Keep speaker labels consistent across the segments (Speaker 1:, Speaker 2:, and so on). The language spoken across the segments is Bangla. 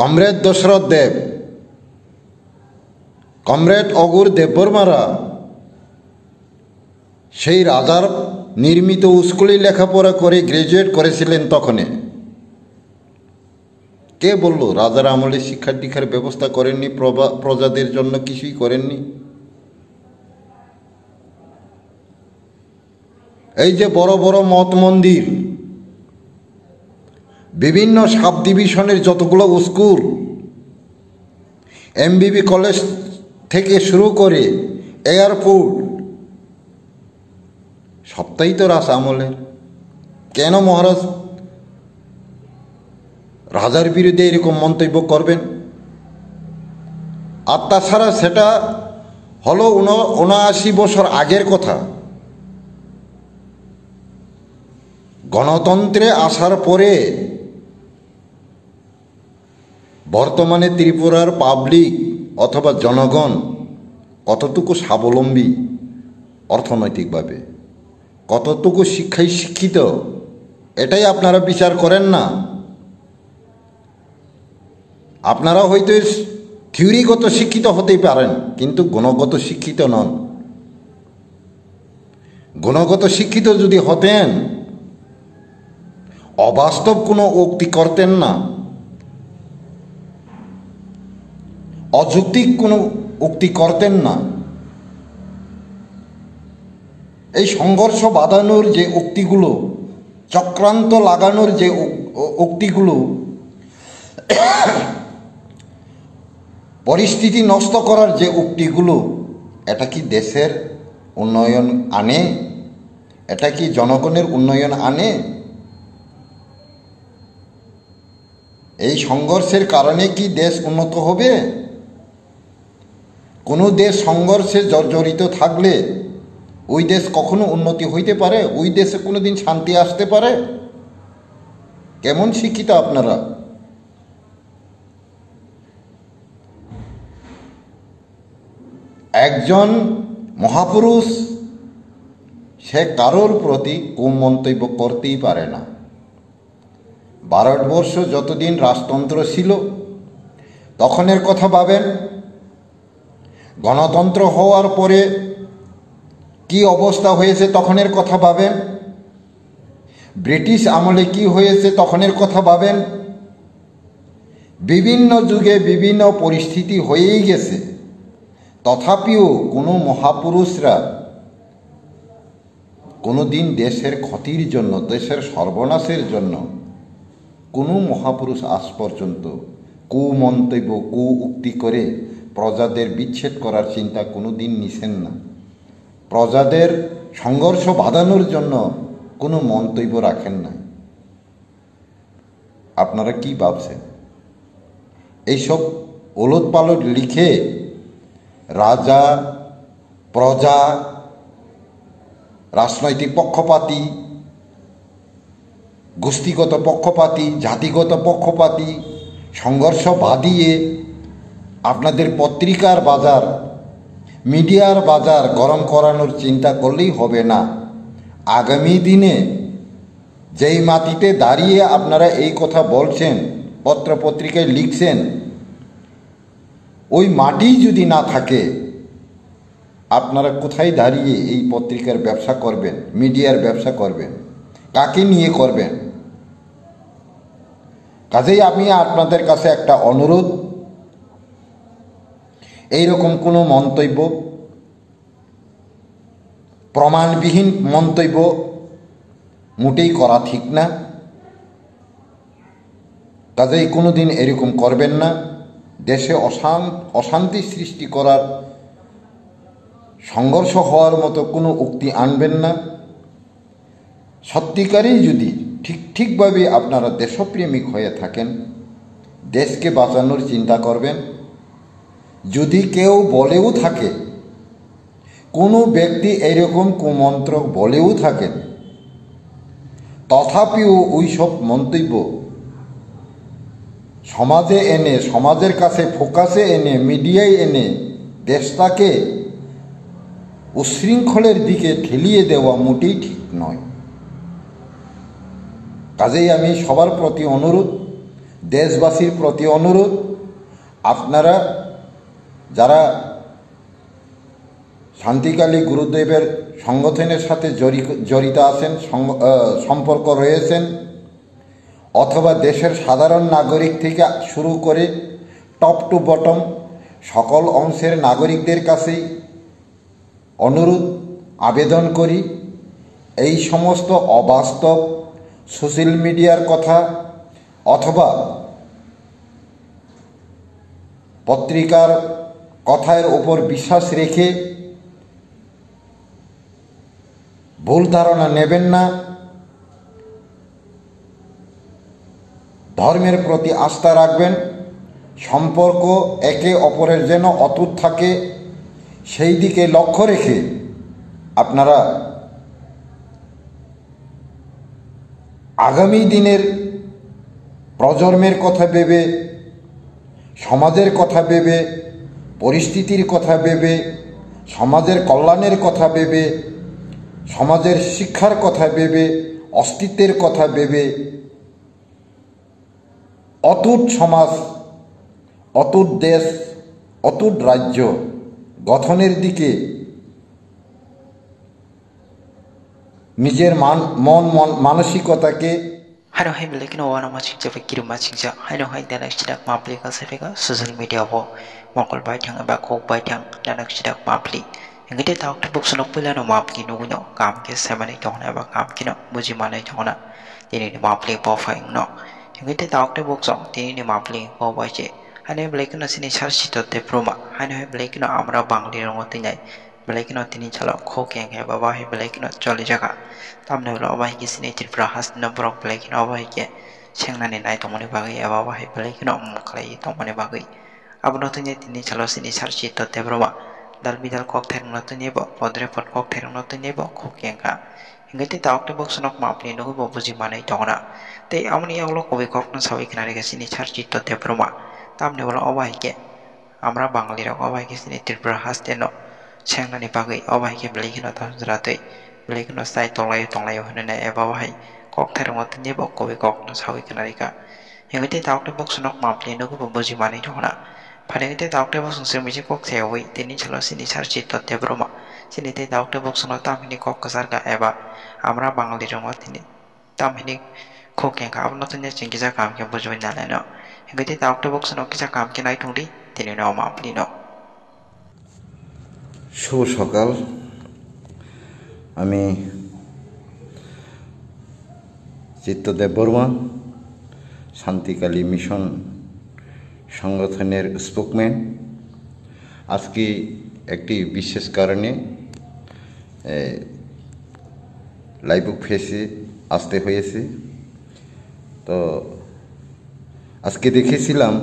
Speaker 1: কমরেড দশরথ দেব, কমরেড অগুর দেববর্মারা সেই রাজার নির্মিত স্কুলে লেখাপড়া করে গ্রাজুয়েট করেছিলেন। তখনে কে বলল রাজার আমলে শিক্ষা দীক্ষার ব্যবস্থা করেননি, প্রজাদের জন্য কিছুই করেননি? এই যে বড় বড় মঠ মন্দির, বিভিন্ন সাব ডিভিশনের যতগুলো স্কুল, এমবিবি কলেজ থেকে শুরু করে এয়ারপোর্ট, সবটাই তো রাজ আমলের। কেন মহারাজ রাজার বিরুদ্ধে এরকম মন্তব্য করবেন? আর তাছাড়া সেটা হলো ৭৯ বছর আগের কথা। গণতন্ত্রে আসার পরে বর্তমানে ত্রিপুরার পাবলিক অথবা জনগণ কতটুকু স্বাবলম্বী অর্থনৈতিকভাবে, কতটুকু শিক্ষায় শিক্ষিত, এটাই আপনারা বিচার করেন না। আপনারা হয়তো থিওরিগত শিক্ষিত হতেই পারেন, কিন্তু গুণগত শিক্ষিত নন। গুণগত শিক্ষিত যদি হতেন, অবাস্তব কোনো উক্তি করতেন না, অযৌক্তিক কোনো উক্তি করতেন না। এই সংঘর্ষ বাঁধানোর যে উক্তিগুলো, চক্রান্ত লাগানোর যে উক্তিগুলো, পরিস্থিতি নষ্ট করার যে উক্তিগুলো, এটা কি দেশের উন্নয়ন আনে? এটা কি জনগণের উন্নয়ন আনে? এই সংঘর্ষের কারণে কি দেশ উন্নত হবে? কোনো দেশ সংঘর্ষে জর্জরিত থাকলে ওই দেশ কখনো উন্নতি হইতে পারে? ওই দেশে কোনো দিন শান্তি আসতে পারে? কেমন শিক্ষিত আপনারা! একজন মহাপুরুষ সে কারোর প্রতি কুমন্তব্য করতেই পারে না। ভারতবর্ষ যতদিন রাজতন্ত্র ছিল তখনের কথা ভাবেন, গণতন্ত্র হওয়ার পরে কি অবস্থা হয়েছে তখনের কথা ভাবেন, ব্রিটিশ আমলে কি হয়েছে তখনের কথা ভাবেন। বিভিন্ন যুগে বিভিন্ন পরিস্থিতি হয়েই গেছে, তথাপিও কোনো মহাপুরুষরা কোনো দিন দেশের ক্ষতির জন্য, দেশের সর্বনাশের জন্য কোনো মহাপুরুষ আজ পর্যন্ত কুমন্তব্য, উক্তি করে প্রজাদের বিচ্ছেদ করার চিন্তা কোনো দিন নিছেন না। প্রজাদের সংঘর্ষ বাঁধানোর জন্য কোনো মন্তব্য রাখেন না। আপনারা কি ভাবছেন? এইসব ওলটপালট লিখে রাজা, প্রজা, রাজনৈতিক পক্ষপাতী, গোষ্ঠীগত পক্ষপাতী, জাতিগত পক্ষপাতী, সংঘর্ষ বাঁধিয়ে আপনাদের পত্রিকার বাজার, মিডিয়ার বাজার গরম করানোর চিন্তা করলেই হবে না। আগামী দিনে যেই মাটিতে দাঁড়িয়ে আপনারা এই কথা বলছেন, পত্রপত্রিকায় লিখছেন, ওই মাটি যদি না থাকে, আপনারা কোথায় দাঁড়িয়ে এই পত্রিকার ব্যবসা করবেন, মিডিয়ার ব্যবসা করবেন? কাকে নিয়ে করবেন? কাজেই আমি আপনাদের কাছে একটা অনুরোধ, এইরকম কোনো মন্তব্য, প্রমাণবিহীন মন্তব্য মোটেই করা ঠিক না। কাজেই কোনো দিন এরকম করবেন না। দেশে অশান্তি সৃষ্টি করার, সংঘর্ষ হওয়ার মতো কোনো উক্তি আনবেন না। সত্যিকারেই যদি ঠিকভাবে আপনারা দেশপ্রেমিক হয়ে থাকেন, দেশকে বাঁচানোর চিন্তা করবেন। যদি কেউ বলেও থাকে, কোনো ব্যক্তি এরকম কুমন্ত্র বলেও থাকেন, তথাপিও ওই সব মন্তব্য সমাজে এনে, সমাজের কাছে ফোকাসে এনে, মিডিয়ায় এনে দেশটাকে উচ্ছৃঙ্খলের দিকে ঠেলিয়ে দেওয়া মোটেই ঠিক নয়। কাজেই আমি সবার প্রতি অনুরোধ, দেশবাসীর প্রতি অনুরোধ, আপনারা যারা শান্তিকালী গুরুদেবের সংগঠনের সাথে জড়িত আছেন, সম্পর্ক রয়েছেন, অথবা দেশের সাধারণ নাগরিক থেকে শুরু করে টপ টু বটম সকল অংশের নাগরিকদের কাছেই অনুরোধ আবেদন করি, এই সমস্ত অবাস্তব সোশ্যাল মিডিয়ার কথা অথবা পত্রিকার কথার ওপর বিশ্বাস রেখে ভুল ধারণা নেবেন না। ধর্মের প্রতি আস্থা রাখবেন, সম্পর্ক একে অপরের যেন অটুট থাকে সেই দিকে লক্ষ্য রেখে আপনারা আগামী দিনের প্রজন্মের কথা ভেবে, সমাজের কথা ভেবে, পরিস্থিতির কথা ভেবে, সমাজের কল্যাণের কথা ভেবে, সমাজের শিক্ষার কথা ভেবে, অস্তিত্বের কথা ভেবে অটুট সমাজ, অটুট দেশ, অটুট রাজ্য গঠনের দিকে নিজের মানসিকতাকে
Speaker 2: Hano hai beli kino wana macing jawa kirim macing ja. Hano hai danak sidak mapli ka sepeka social media bo mongkol bai thang ba kok bai thang danak sidak mapli. Engite tauk te buk sonok pula no map kino guno kam ke semani tongna ba kam kino buji manai tongna. Tini ni mapli bo fa no. Engite tauk te buk song tini ni mapli bo bai che. Hano beli kino sini charsi to te proma. Hano hai beli kino amra bangli rongo tinyai. Beli kino tini chalo kok yang hai baba hai beli kino choli jaga. Tamne ulo abai ki sini tirpra has no brok beli kino abai ke sengnani nai tongmani bagai aba abai beli kino mukhlai tongmani bagai. Abno tinyai tini chalo sini charsi to te proma. Dal bidal kok therung no tinyai bo podre pot kok therung no tinyai bo kok yang ka. Engite tauk te buk sonok mapli no bo buji manai tongna. Te amni aglo kobi kok no sawi kinari ke sini charsi to te proma. Tamne ulo abai ke amra bangli rok abai ke sini tirpra has te no sengnani bagai abai ke beli kino tamjratoi beli kino sai tonglai honene eba abai kok therung no tinyai bo kobi kok no sawi kinari ka. Engite tauk te buk sonok mapli no bo buji manai tongna. Padangite tauk te buk sung miji kok sewi tini chalo sini charsi to te broma. Sini te tauk te buk sonok tamhini kok kasar ka eba amra bangli rong tini tamhini kok yang ka abno tinya chingkisa kam ke bujoi nale no. Engite tauk te buk sonok kisa kam ke nai tungdi tini no mapli no.
Speaker 1: শুভ সকাল। আমি চিত্তদেব বর্মা, শান্তিকালী মিশন সংগঠনের স্পোকম্যান। আজকে একটি বিশেষ কারণে লাইভ ফেসে আসতে হয়েছে। তো আজকে দেখেছিলাম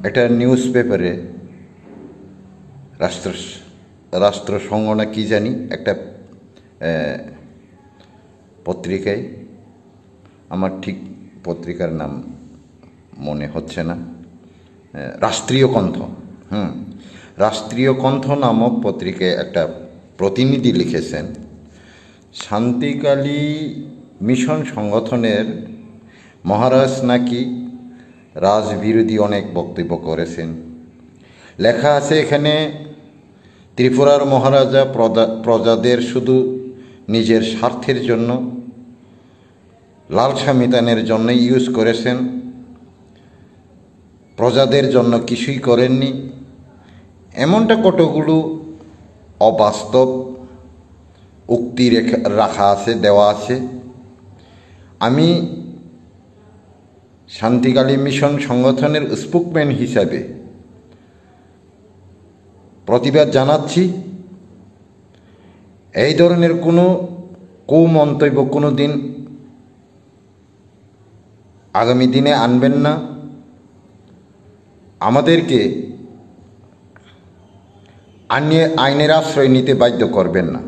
Speaker 1: একটা নিউজ পেপারে রাষ্ট্রসংঘ না কি জানি একটা পত্রিকায়, আমার ঠিক পত্রিকার নাম মনে হচ্ছে না, রাষ্ট্রীয় কণ্ঠ, রাষ্ট্রীয় কণ্ঠ নামক পত্রিকায় একটা প্রতিনিধি লিখেছেন শান্তিকালী মিশন সংগঠনের মহারাজ নাকি রাজবিরোধী অনেক বক্তব্য করেছেন। লেখা আছে এখানে ত্রিপুরার মহারাজা প্রজাদের শুধু নিজের স্বার্থের জন্য, লালসা মিটানের জন্য ইউজ করেছেন, প্রজাদের জন্য কিছুই করেননি, এমনটা কতগুলো অবাস্তব উক্তি রাখা আছে, দেওয়া আছে। আমি শান্তিকালী মিশন সংগঠনের স্পোকম্যান হিসাবে প্রতিবাদ জানাচ্ছি। এই ধরনের কোনো কুমন্তব্য কোনো দিন আগামী দিনে আনবেন না। আমাদেরকে আইনের আশ্রয় নিতে বাধ্য করবেন না,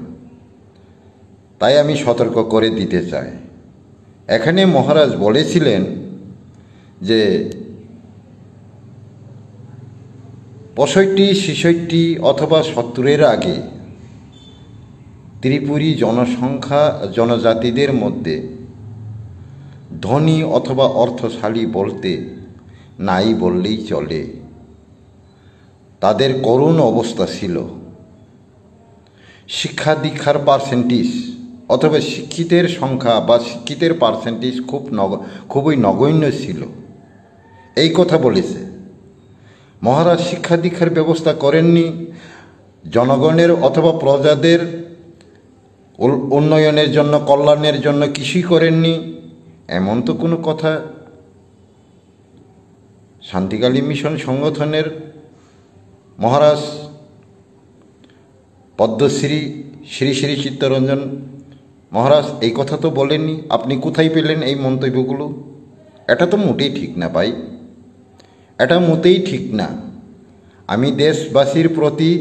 Speaker 1: তাই আমি সতর্ক করে দিতে চাই। এখানে মহারাজ বলেছিলেন যে 65, 66 অথবা 70-এর আগে ত্রিপুরী জনজাতিদের মধ্যে ধনী অথবা অর্থশালী বলতে নাই বললেই চলে। তাদের করুণ অবস্থা ছিল। শিক্ষা দীক্ষার পার্সেন্টেজ অথবা শিক্ষিতের সংখ্যা বা শিক্ষিতের পার্সেন্টেজ খুবই নগণ্য ছিল। এই কথা বলেছে। মহারাজ শিক্ষা দীক্ষার ব্যবস্থা করেননি, জনগণের অথবা প্রজাদের উন্নয়নের জন্য, কল্যাণের জন্য কিছুই করেননি, এমন তো কোনো কথা শান্তিকালী মিশন সংগঠনের মহারাজ পদ্মশ্রী শ্রী শ্রী চিত্তরঞ্জন মহারাজ এই কথা তো বলেননি। আপনি কোথায় পেলেন এই মন্তব্যগুলো? এটা তো মোটেই ঠিক না ভাই, এটা মোটেই ঠিক না। আমি দেশবাসীর প্রতি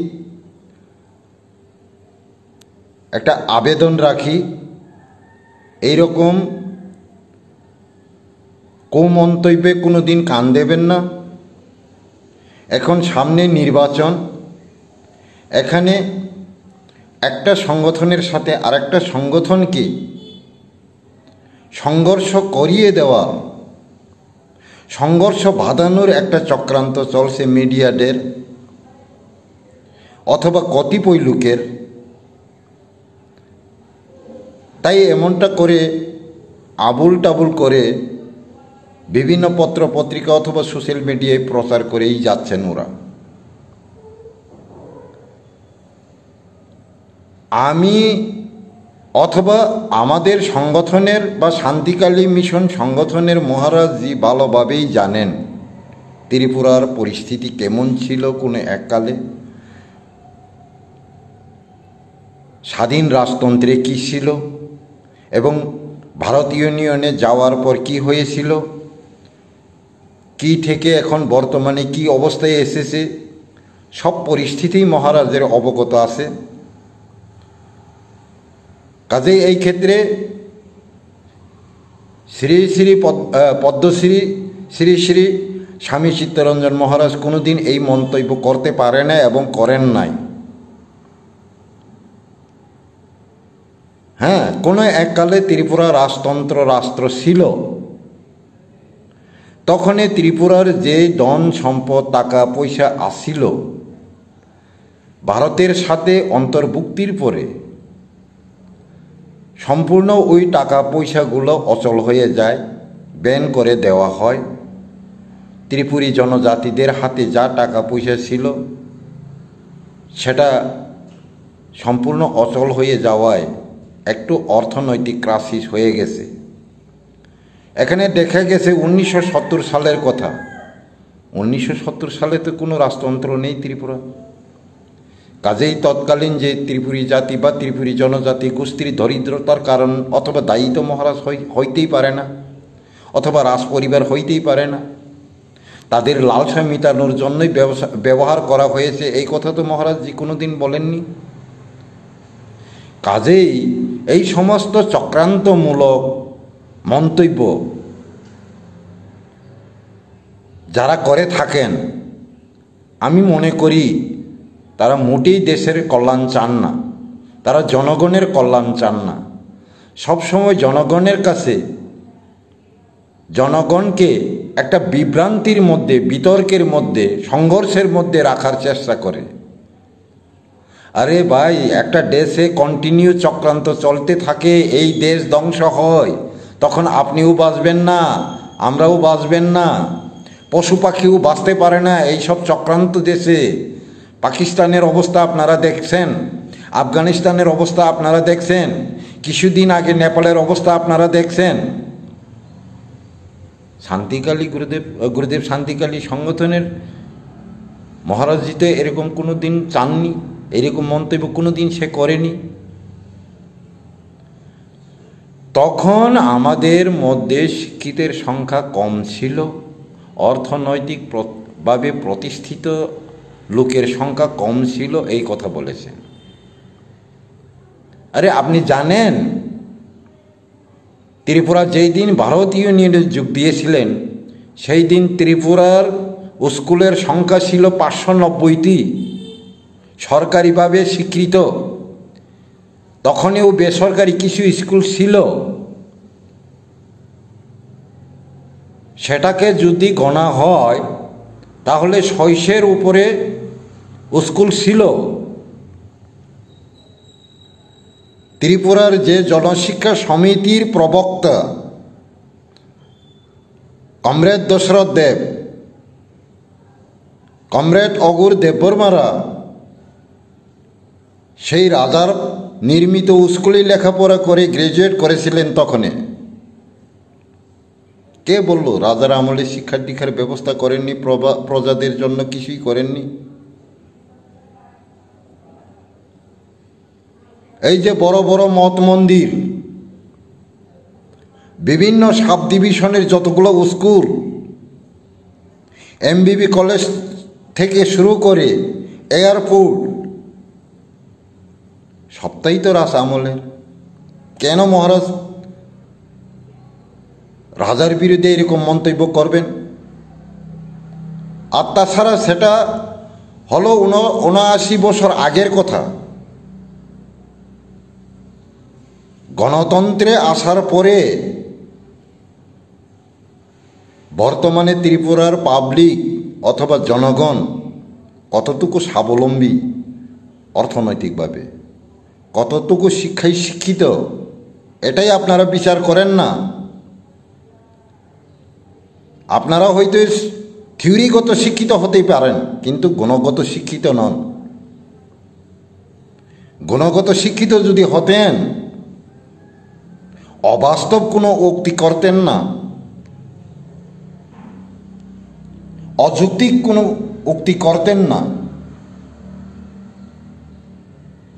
Speaker 1: একটা আবেদন রাখি, এইরকম কুমন্তব্যে কোনো দিন কান দেবেন না। এখন সামনে নির্বাচন, এখানে একটা সংগঠনের সাথে আরেকটা সংগঠনকে সংঘর্ষ করিয়ে দেওয়া, সংঘর্ষ বাঁধানোর একটা চক্রান্ত চলছে মিডিয়াদের অথবা কতিপয় লোকের। তাই এমনটা করে আবুল টাবুল করে বিভিন্ন পত্র পত্রিকা অথবা সোশ্যাল মিডিয়ায় প্রচার করেই যাচ্ছেন ওরা। আমি অথবা আমাদের সংগঠনের বা শান্তিকালী মিশন সংগঠনের মহারাজজি ভালোভাবেই জানেন ত্রিপুরার পরিস্থিতি কেমন ছিল কোনো এককালে, স্বাধীন রাজতন্ত্রে কী ছিল এবং ভারতীয় ইউনিয়নে যাওয়ার পর কি হয়েছিল, কি থেকে এখন বর্তমানে কি অবস্থায় এসেছে, সব পরিস্থিতি মহারাজের অবগত আছে। কাজেই এই ক্ষেত্রে শ্রী শ্রী পদ্মশ্রী শ্রী শ্রী স্বামী চিত্তরঞ্জন মহারাজ কোনোদিন এই মন্তব্য করতে পারে না এবং করেন নাই। হ্যাঁ, কোনো এককালে ত্রিপুরা রাষ্ট্র ছিল। তখনই ত্রিপুরার যে ধন সম্পদ টাকা পয়সা আসিল, ভারতের সাথে অন্তর্ভুক্তির পরে সম্পূর্ণ ওই টাকা পয়সাগুলো অচল হয়ে যায়, ব্যান করে দেওয়া হয়। ত্রিপুরী জনজাতিদের হাতে যা টাকা পয়সা ছিল সেটা সম্পূর্ণ অচল হয়ে যাওয়ায় একটু অর্থনৈতিক ক্রাইসিস হয়ে গেছে। এখানে দেখা গেছে 1970 সালের কথা। 1970 সালে তো কোনো রাজতন্ত্র নেই ত্রিপুরা। কাজেই তৎকালীন যে ত্রিপুরী জাতি বা ত্রিপুরী জনজাতি গোষ্ঠীর দরিদ্রতার কারণ অথবা দায়িত্ব মহারাজ হইতেই পারে না, অথবা রাজ পরিবার হইতেই পারে না, তাদের লালসা মিটানোর জন্যই ব্যবহার করা হয়েছে, এই কথা তো মহারাজজি কোনোদিন বলেননি। কাজেই এই সমস্ত চক্রান্তমূলক মন্তব্য যারা করে থাকেন, আমি মনে করি তারা মোটেই দেশের কল্যাণ চান না, তারা জনগণের কল্যাণ চান না। সবসময় জনগণের কাছে জনগণকে একটা বিভ্রান্তির মধ্যে, বিতর্কের মধ্যে, সংঘর্ষের মধ্যে রাখার চেষ্টা করে। আরে ভাই, একটা দেশে কন্টিনিউ চক্রান্ত চলতে থাকে, এই দেশ ধ্বংস হয়, তখন আপনিও বাঁচবেন না, আমরাও বাঁচবেন না, পশু পাখিও বাঁচতে পারে না এইসব চক্রান্ত দেশে। পাকিস্তানের অবস্থা আপনারা দেখছেন, আফগানিস্তানের অবস্থা আপনারা দেখছেন, কিছুদিন আগে নেপালের অবস্থা আপনারা দেখছেন। শান্তিকালী গুরুদেব শান্তিকালী সংগঠনের মহারাজজি তো এরকম কোনো দিন চাননি, এরকম মন্তব্য কোনো দিন সে করেনি। তখন আমাদের মধ্যে শিক্ষিতের সংখ্যা কম ছিল, অর্থনৈতিকভাবে প্রতিষ্ঠিত লোকের সংখ্যা কম ছিল, এই কথা বলেছেন। আরে আপনি জানেন ত্রিপুরা যেই দিন ভারতীয় ইউনিয়নে যোগ দিয়েছিলেন সেই দিন ত্রিপুরার স্কুলের সংখ্যা ছিল 590টি, সরকারিভাবে স্বীকৃত। তখনও বেসরকারি কিছু স্কুল ছিল। সেটাকে যদি গণা হয় তাহলে 600-এর উপরে স্কুল ছিল। ত্রিপুরার যে জনশিক্ষা সমিতির প্রবক্তা কমরেড দশরথ দেব, কমরেড অগুর দেববর্মারা সেই রাজার নির্মিত স্কুলে লেখাপড়া করে গ্রাজুয়েট করেছিলেন। তখনে কে বলল রাজার আমলে শিক্ষা দীক্ষার ব্যবস্থা করেননি, প্রজাদের জন্য কিছুই করেননি? এই যে বড় বড় মঠ মন্দির, বিভিন্ন সাব ডিভিশনের যতগুলো স্কুল, এমবিবি কলেজ থেকে শুরু করে এয়ারপোর্ট, সবটাই তো রাজ আমলের। কেন মহারাজ রাজার বিরুদ্ধে এরকম মন্তব্য করবেন? আর তাছাড়া সেটা হলো ৭৯ বছর আগের কথা। গণতন্ত্রে আসার পরে বর্তমানে ত্রিপুরার পাবলিক অথবা জনগণ কতটুকু স্বাবলম্বী অর্থনৈতিকভাবে, কতটুকু শিক্ষায় শিক্ষিত, এটাই আপনারা বিচার করেন না। আপনারা হয়তো থিওরিগত শিক্ষিত হতেই পারেন, কিন্তু গুণগত শিক্ষিত নন। গুণগত শিক্ষিত যদি হতেন, অবাস্তব কোনো উক্তি করতেন না, অযৌক্তিক কোনো উক্তি করতেন না।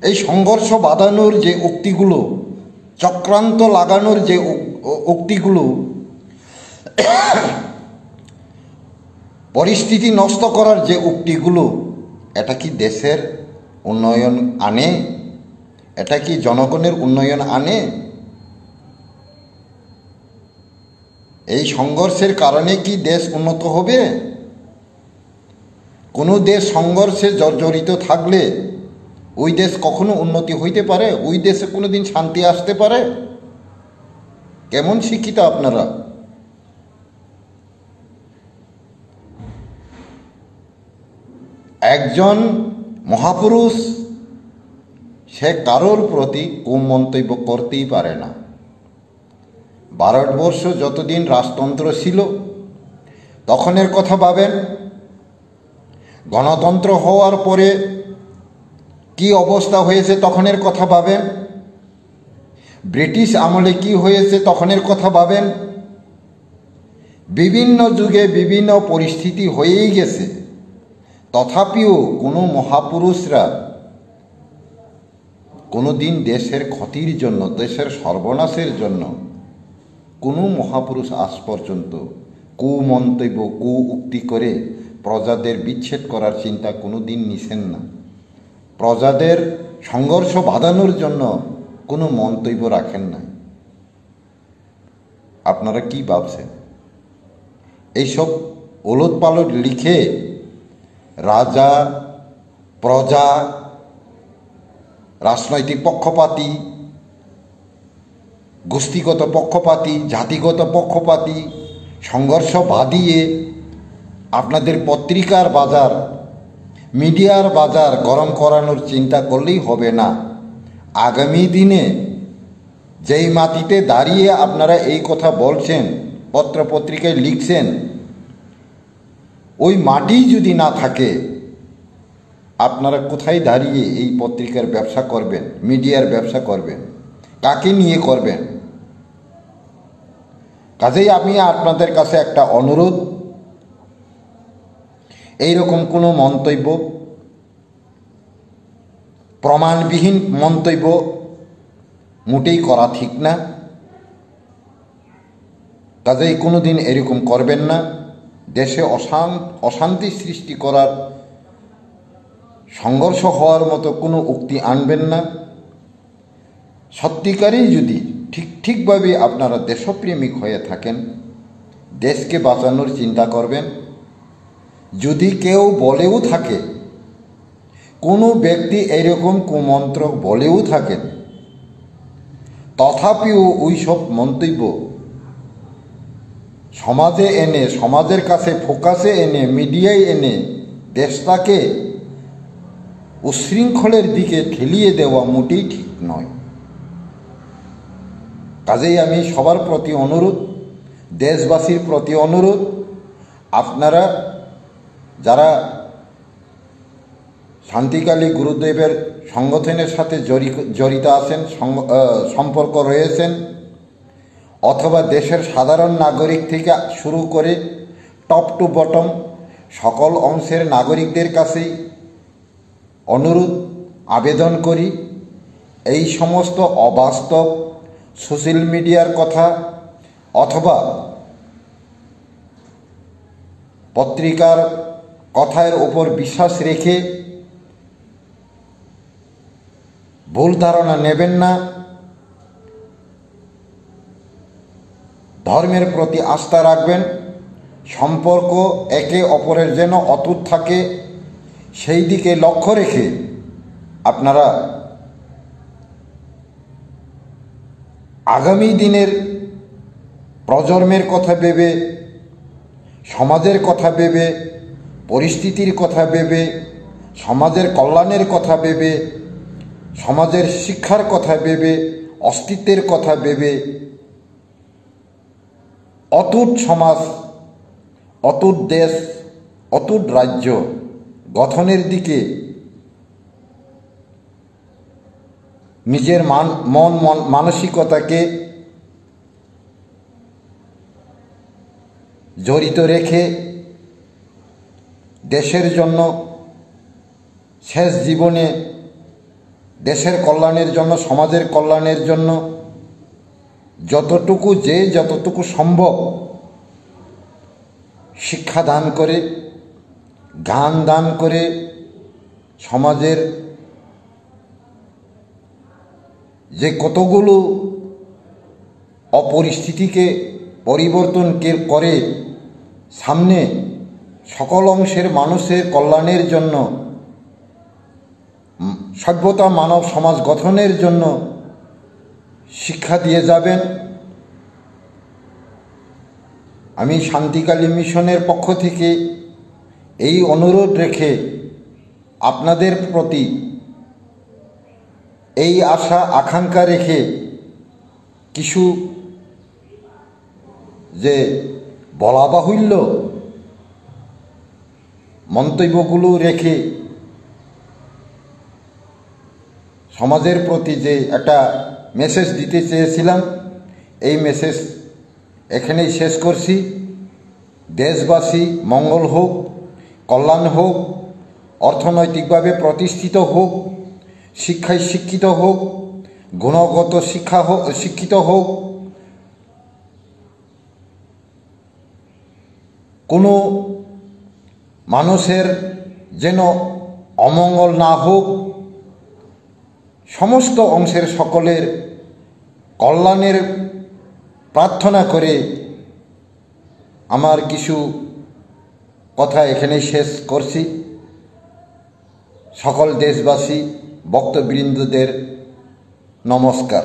Speaker 1: এই সংঘর্ষ বাঁধানোর যে উক্তিগুলো, চক্রান্ত লাগানোর যে উক্তিগুলো, পরিস্থিতি নষ্ট করার যে উক্তিগুলো, এটা কি দেশের উন্নয়ন আনে? এটা কি জনগণের উন্নয়ন আনে? এই সংঘর্ষের কারণে কি দেশ উন্নত হবে? কোনো দেশ সংঘর্ষে জর্জরিত থাকলে ওই দেশ কখনো উন্নতি হইতে পারে? ওই দেশে কোনো দিন শান্তি আসতে পারে? কেমন শিক্ষিত আপনারা! একজন মহাপুরুষ সে কারোর প্রতি কুমন্তব্য করতেই পারে না। ভারতবর্ষ যতদিন রাজতন্ত্র ছিল তখনের কথা ভাবেন, গণতন্ত্র হওয়ার পরে কি অবস্থা হয়েছে তখনের কথা ভাবেন, ব্রিটিশ আমলে কি হয়েছে তখনের কথা ভাবেন। বিভিন্ন যুগে বিভিন্ন পরিস্থিতি হয়েই গেছে, তথাপিও কোনো মহাপুরুষরা কোনো দিন দেশের ক্ষতির জন্য, দেশের সর্বনাশের জন্য কোনো মহাপুরুষ আজ পর্যন্ত কুমন্তব্য, উক্তি করে প্রজাদের বিচ্ছেদ করার চিন্তা কোনো দিন নিছেন না। প্রজাদের সংঘর্ষ বাঁধানোর জন্য কোনো মন্তব্য রাখেন না। আপনারা কি ভাবছেন? এইসব ওলটপালট লিখে রাজা, প্রজা, রাজনৈতিক পক্ষপাতী, গোষ্ঠীগত পক্ষপাতী, জাতিগত পক্ষপাতী সংঘর্ষ বাঁধিয়ে আপনাদের পত্রিকার বাজার, মিডিয়ার বাজার গরম করানোর চিন্তা করলেই হবে না। আগামী দিনে যেই মাটিতে দাঁড়িয়ে আপনারা এই কথা বলছেন, পত্রপত্রিকায় লিখছেন, ওই মাটি যদি না থাকে, আপনারা কোথায় দাঁড়িয়ে এই পত্রিকার ব্যবসা করবেন, মিডিয়ার ব্যবসা করবেন? কাকে নিয়ে করবেন? কাজেই আমি আপনাদের কাছে একটা অনুরোধ, এইরকম কোনো মন্তব্য, প্রমাণবিহীন মন্তব্য মোটেই করা ঠিক না। কাজেই কোনো দিন এরকম করবেন না। দেশে অশান্তি সৃষ্টি করার, সংঘর্ষ হওয়ার মতো কোনো উক্তি আনবেন না। সত্যিকারেই যদি ঠিকভাবে আপনারা দেশপ্রেমিক হয়ে থাকেন, দেশকে বাঁচানোর চিন্তা করবেন। যদি কেউ বলেও থাকে, কোনো ব্যক্তি এরকম কুমন্ত্র বলেও থাকেন, তথাপিও ওই সব মন্তব্য সমাজে এনে, সমাজের কাছে ফোকাসে এনে, মিডিয়ায় এনে দেশটাকে উচ্ছৃঙ্খলের দিকে ঠেলিয়ে দেওয়া মোটেই ঠিক নয়। কাজেই আমি সবার প্রতি অনুরোধ, দেশবাসীর প্রতি অনুরোধ, আপনারা যারা শান্তিকালী গুরুদেবের সংগঠনের সাথে জড়িত আছেন, সম্পর্ক রয়েছেন, অথবা দেশের সাধারণ নাগরিক থেকে শুরু করে টপ টু বটম সকল অংশের নাগরিকদের কাছেই অনুরোধ, আবেদন করি, এই সমস্ত অবাস্তব সোশ্যাল মিডিয়ার কথা অথবা পত্রিকার কথার ওপর বিশ্বাস রেখে ভুল ধারণা নেবেন না। ধর্মের প্রতি আস্থা রাখবেন, সম্পর্ক একে অপরের যেন অটুট থাকে সেই দিকে লক্ষ্য রেখে আপনারা আগামী দিনের প্রজন্মের কথা ভেবে, সমাজের কথা ভেবে, পরিস্থিতির কথা ভেবে, সমাজের কল্যাণের কথা ভেবে, সমাজের শিক্ষার কথা ভেবে, অস্তিত্বের কথা ভেবে অটুট সমাজ, অটুট দেশ, অটুট রাজ্য গঠনের দিকে নিজের মন মানসিকতাকে জড়িত রেখে দেশের জন্য শেষ জীবনে দেশের কল্যাণের জন্য, সমাজের কল্যাণের জন্য যতটুকু সম্ভব শিক্ষা দান করে, জ্ঞান দান করে, সমাজের যে কতগুলো অপরিস্থিতিকে পরিবর্তন করে সামনে সকল অংশের মানুষের কল্যাণের জন্য, সভ্যতা মানব সমাজ গঠনের জন্য শিক্ষা দিয়ে যাবেন। আমি শান্তিকালী মিশনের পক্ষ থেকে এই অনুরোধ রেখে আপনাদের প্রতি এই আশা আকাঙ্ক্ষা রেখে কিছু যে বলা বাহুল্য মন্তব্যগুলো রেখে সমাজের প্রতি যে একটা মেসেজ দিতে চেয়েছিলাম, এই মেসেজ এখানেই শেষ করছি। দেশবাসী মঙ্গল হোক, কল্যাণ হোক, অর্থনৈতিকভাবে প্রতিষ্ঠিত হোক, শিক্ষায় শিক্ষিত হোক, গুণগত শিক্ষিত হোক, কোনো মানুষের যেন অমঙ্গল না হোক, সমস্ত অংশের সকলের কল্যাণের প্রার্থনা করে আমার কিছু কথা এখানেই শেষ করছি। সকল দেশবাসী ভক্তবৃন্দদের নমস্কার।